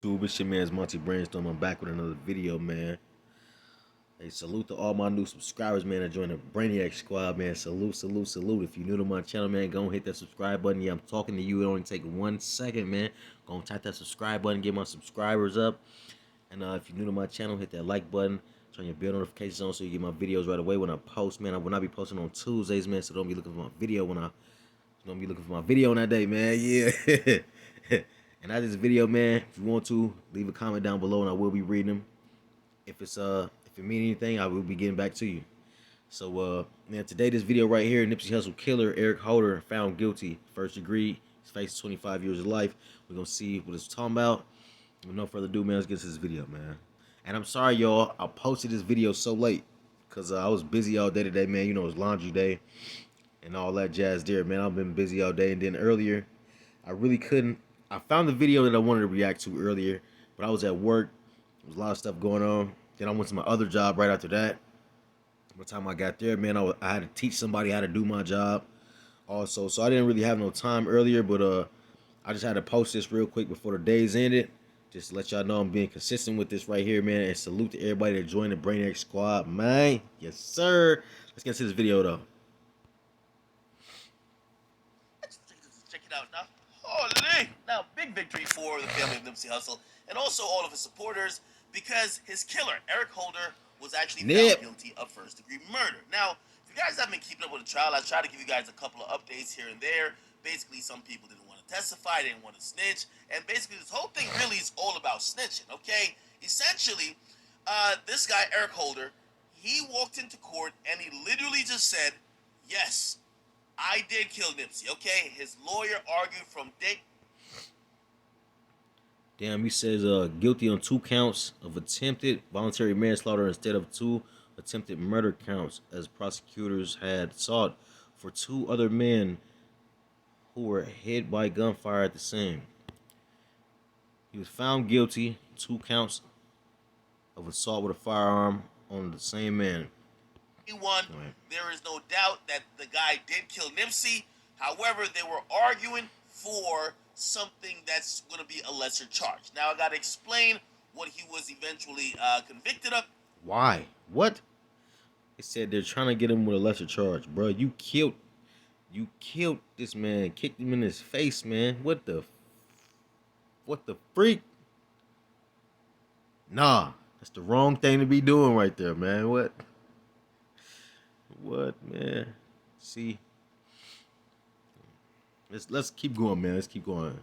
YouTube, it's your man's Monty Brainstorm. I'm back with another video, man. Hey, salute to all my new subscribers, man, that joined the Brainiac Squad, man. Salute, salute, salute. If you're new to my channel, man, go and hit that subscribe button. Yeah, I'm talking to you. It only take 1 second, man. Go and tap that subscribe button, get my subscribers up. And if you're new to my channel, hit that like button. Turn your bell notifications on so you get my videos right away when I post, man. I will not be posting on Tuesdays, man, so don't be looking for my video when I gonna be looking for my video on that day, man. Yeah. And after this video, man, if you want to, leave a comment down below and I will be reading them. If it means anything, I will be getting back to you. So man, today this video right here, Nipsey Hussle killer Eric Holder found guilty, first degree. He's facing 25 years of life. We're gonna see what it's talking about. With no further ado, man, let's get to this video, man. And I'm sorry, y'all, I posted this video so late because I was busy all day today, man. You know, it's laundry day and all that jazz there, man. I've been busy all day, and then earlier I really couldn't. I found the video that I wanted to react to earlier, but I was at work. There was a lot of stuff going on. Then I went to my other job right after that. By the time I got there, man, I had to teach somebody how to do my job also. So I didn't really have no time earlier, but I just had to post this real quick before the days ended. Just to let y'all know I'm being consistent with this right here, man. And salute to everybody that joined the Brainiac Squad, man. Yes, sir. Let's get into this video, though. Check it out now. Holy! Now, big victory for the family of Nipsey Hussle and also all of his supporters because his killer, Eric Holder, was actually found guilty of first-degree murder. Now, if you guys haven't been keeping up with the trial, I tried to give you guys a couple of updates here and there. Basically, some people didn't want to testify, didn't want to snitch, and basically this whole thing really is all about snitching, okay? Essentially, this guy, Eric Holder, he walked into court and he literally just said, yes, I did kill Nipsey, okay? His lawyer argued from day. Damn, he says guilty on 2 counts of attempted voluntary manslaughter instead of 2 attempted murder counts, as prosecutors had sought for 2 other men who were hit by gunfire at the scene. He was found guilty 2 counts of assault with a firearm on the same man. Right. There is no doubt that the guy did kill Nipsey. However, they were arguing for something that's going to be a lesser charge. Now, I got to explain what he was eventually convicted of. Why? What? They said they're trying to get him with a lesser charge, bro. You killed this man, kicked him in his face, man. What the freak? Nah, that's the wrong thing to be doing right there, man. What, man? See, let's keep going, man. Let's keep going.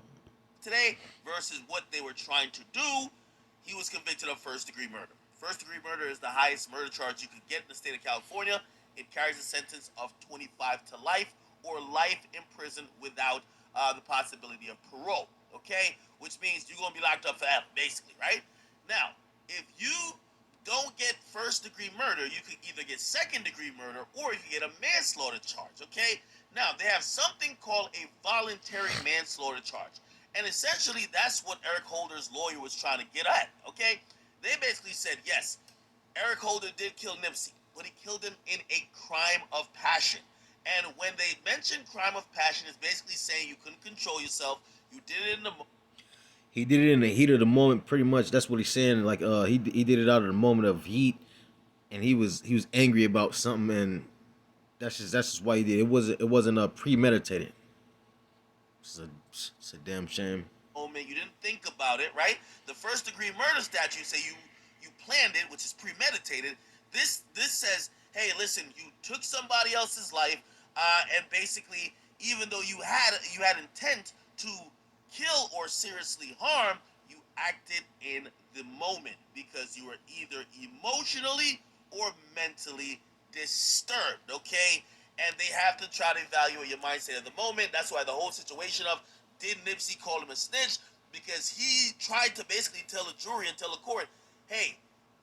Today versus what they were trying to do, he was convicted of first-degree murder. First-degree murder is the highest murder charge you could get in the state of California. It carries a sentence of 25 to life or life in prison without the possibility of parole. Okay, which means you're gonna be locked up forever, basically, right? Now, if you don't get first-degree murder, you could either get second-degree murder or you could get a manslaughter charge. Okay, now they have something called a voluntary manslaughter charge. And essentially, that's what Eric Holder's lawyer was trying to get at, okay? They basically said, yes, Eric Holder did kill Nipsey, but he killed him in a crime of passion. And when they mention crime of passion, it's basically saying you couldn't control yourself. You did it in the... He did it in the heat of the moment, pretty much. That's what he's saying. Like, he did it out of the moment of heat, and he was angry about something, and that's just why he did it. It wasn't premeditated. It's a damn shame. Moment you didn't think about it, right? The first degree murder statute say you planned it, which is premeditated. This says, hey, listen, you took somebody else's life, and basically, even though you had intent to kill or seriously harm, you acted in the moment because you were either emotionally or mentally disturbed. Okay, and they have to try to evaluate your mindset at the moment. That's why the whole situation of did Nipsey call him a snitch? Because he tried to basically tell the jury and tell the court, hey,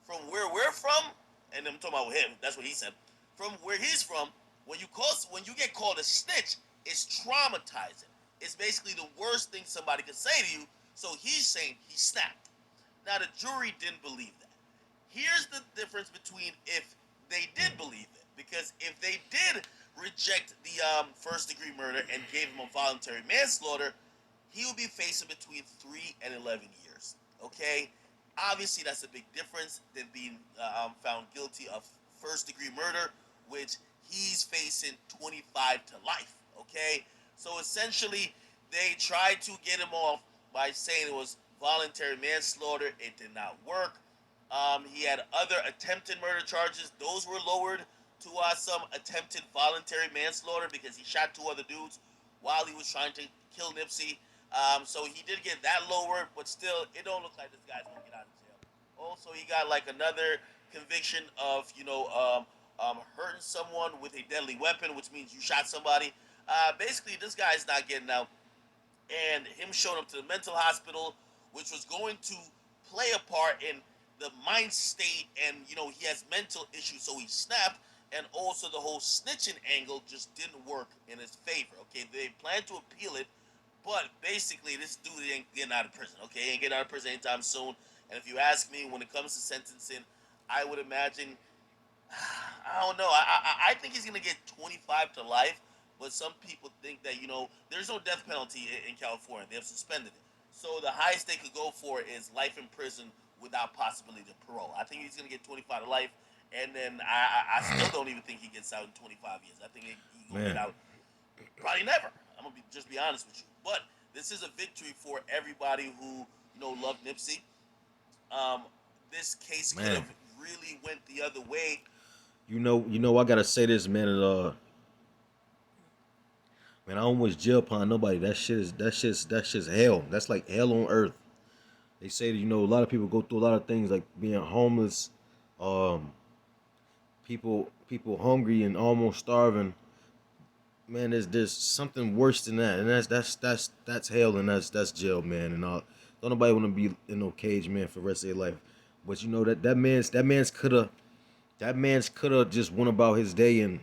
from where we're from, and I'm talking about him, that's what he said, from where he's from, when you get called a snitch, it's traumatizing. It's basically the worst thing somebody could say to you. So he's saying he snapped. Now the jury didn't believe that. Here's the difference between if they did believe it, because if they did reject the first degree murder and gave him a voluntary manslaughter, he would be facing between 3 and 11 years. Okay, obviously that's a big difference than being found guilty of first degree murder, which he's facing 25 to life. Okay, so essentially they tried to get him off by saying it was voluntary manslaughter. It did not work. He had other attempted murder charges. Those were lowered to some attempted voluntary manslaughter because he shot two other dudes while he was trying to kill Nipsey. So he did get that lowered, but still, it don't look like this guy's gonna get out of jail. Also, he got like another conviction of hurting someone with a deadly weapon, which means you shot somebody. Basically, this guy's not getting out, and him showing up to the mental hospital, which was going to play a part in the mind state, and he has mental issues, so he snapped. And also the whole snitching angle just didn't work in his favor. Okay, they plan to appeal it, but basically this dude ain't getting out of prison. Okay, he ain't getting out of prison anytime soon. And if you ask me, when it comes to sentencing, I would imagine I don't know. I think he's gonna get 25 to life, but some people think that there's no death penalty in California. They have suspended it, so the highest they could go for is life in prison without possibility of parole. I think he's gonna get 25 to life, and then I still don't even think he gets out in 25 years. I think he's gonna get Man, out probably never. I'm gonna just be honest with you, but this is a victory for everybody who loved Nipsey. Um, this case could man. have really went the other way. I gotta say this, man. Man, I don't wish jail upon nobody. That's just hell. That's like hell on earth. They say that a lot of people go through a lot of things like being homeless, um, people hungry and almost starving. Man, there's something worse than that, and that's hell, and that's jail, man. And don't nobody want to be in no cage, man, for the rest of their life. But that man's coulda just went about his day, and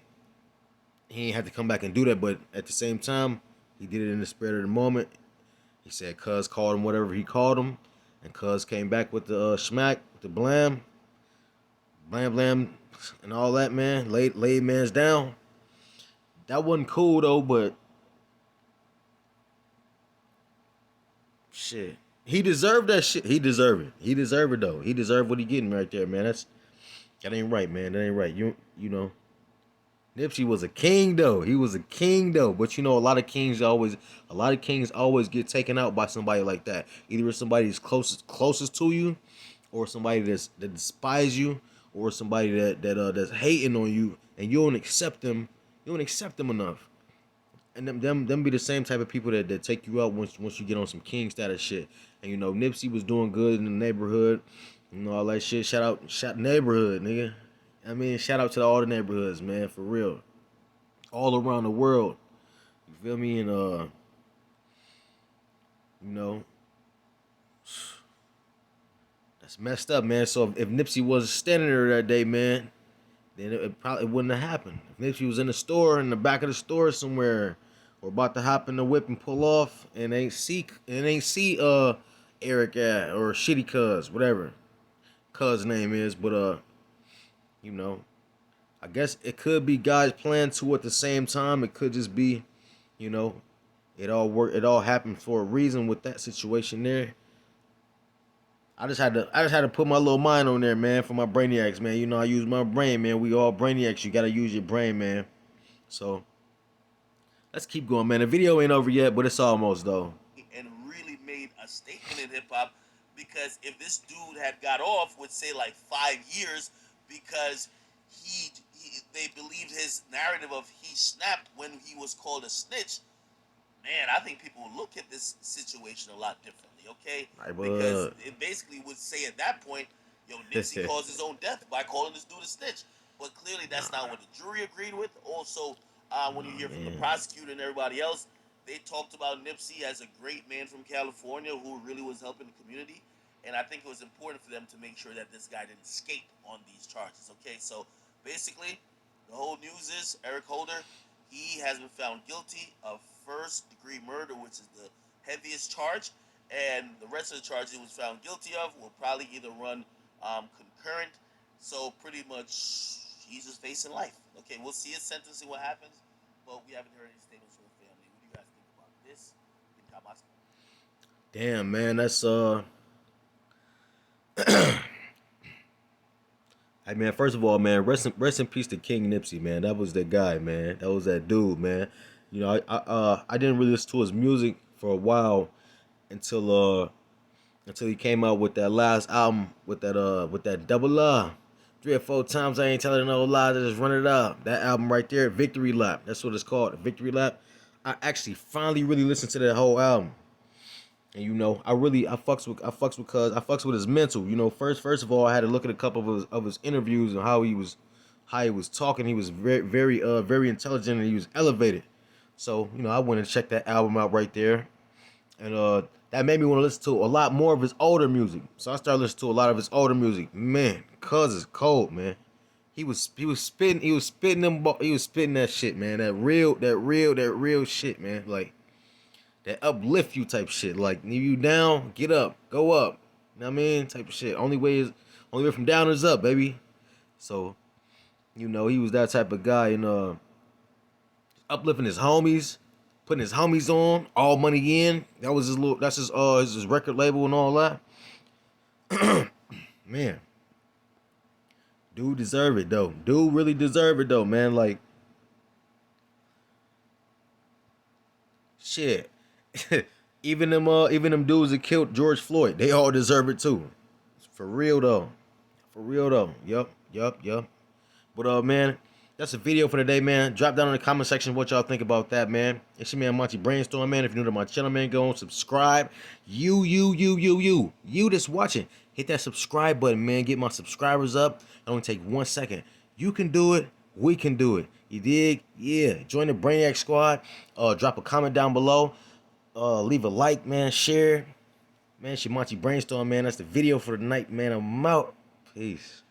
he ain't had to come back and do that. But at the same time, he did it in the spirit of the moment. He said Cuz called him whatever he called him, and Cuz came back with the smack, with the blam, and all that, man. Laid man's down. That wasn't cool though, but shit. He deserved that shit. He deserved it. He deserved it though. He deserved what he getting right there, man. That ain't right, man. That ain't right. You know. Nipsey was a king though. He was a king though. But a lot of kings always get taken out by somebody like that. Either it's somebody that's closest to you, or somebody that despise you, or somebody that's hating on you, and you don't accept them. You don't accept them enough. And them be the same type of people that take you out once you get on some king status shit. And Nipsey was doing good in the neighborhood, all that shit. Shout neighborhood, nigga. I mean, shout out to all the neighborhoods, man, for real, all around the world. You feel me? And you know, that's messed up, man. So if Nipsey was standing there that day, man, then it probably wouldn't have happened. If Nipsey was in the store, in the back of the store somewhere, or about to hop in the whip and pull off, and ain't see Eric or Shitty Cuz, whatever Cuz name is, but you know, I guess it could be guys playing two at the same time. It could just be, you know, it all happened for a reason with that situation there. I just had to put my little mind on there, man, for my brainiacs, man. I use my brain, man. We all brainiacs. You gotta use your brain, man. So let's keep going, man. The video ain't over yet, but it's almost though. And really made a statement in hip hop, because if this dude had got off with say like 5 years because they believed his narrative of he snapped when he was called a snitch, man, I think people would look at this situation a lot differently, okay? I Because it basically would say at that point, Nipsey caused his own death by calling this dude a snitch. But clearly that's nah, not what the jury agreed with. Also, when you nah, hear from the man. prosecutor and everybody else, they talked about Nipsey as a great man from California who really was helping the community. And I think it was important for them to make sure that this guy didn't escape on these charges, okay? So basically, the whole news is Eric Holder, he has been found guilty of first degree murder, which is the heaviest charge, and the rest of the charges he was found guilty of will probably either run concurrent. So pretty much he's just facing life. Okay, we'll see his sentencing, what happens, but we haven't heard any statements from the family. What do you guys think about this? Damn, man. Hey man, first of all, man, rest in peace to King Nipsey, man. That was that guy, man. That was that dude, man. You know, I didn't really listen to his music for a while until until he came out with that last album with that double R. 3 or 4 times I ain't telling no lies, I just run it up. That album right there, Victory Lap. That's what it's called, Victory Lap. I actually finally really listened to that whole album. And you know, I fucks because I fucks with his mental. You know, first of all, I had to look at a couple of his interviews and how he was talking. He was very intelligent and he was elevated. So, you know, I went and checked that album out right there. And that made me want to listen to a lot more of his older music. So I started listening to a lot of his older music. Man, cuz is cold, man. He was spitting that shit, man. That real shit, man. Like that uplift you type shit. Like you down, get up, go up. You know what I mean? Type of shit. Only way from down is up, baby. So, you know, he was that type of guy and uplifting his homies, putting his homies on, all money in. That's his record label and all that. Man, dude deserve it though. Dude really deserve it though, man. Like shit. Even them dudes that killed George Floyd, they all deserve it too. For real though. For real though. Yup. But man, that's a video for today, man. Drop down in the comment section what y'all think about that, man. It's your man Monty Brainstorm, man. If you're new to my channel, man, go and subscribe. You that's watching, hit that subscribe button, man. Get my subscribers up. It only take 1 second. You can do it. We can do it. You dig? Yeah. Join the Brainiac Squad. Drop a comment down below. Leave a like, man. Share. Man, it's your Monty Brainstorm, man. That's the video for the night, man. I'm out. Peace.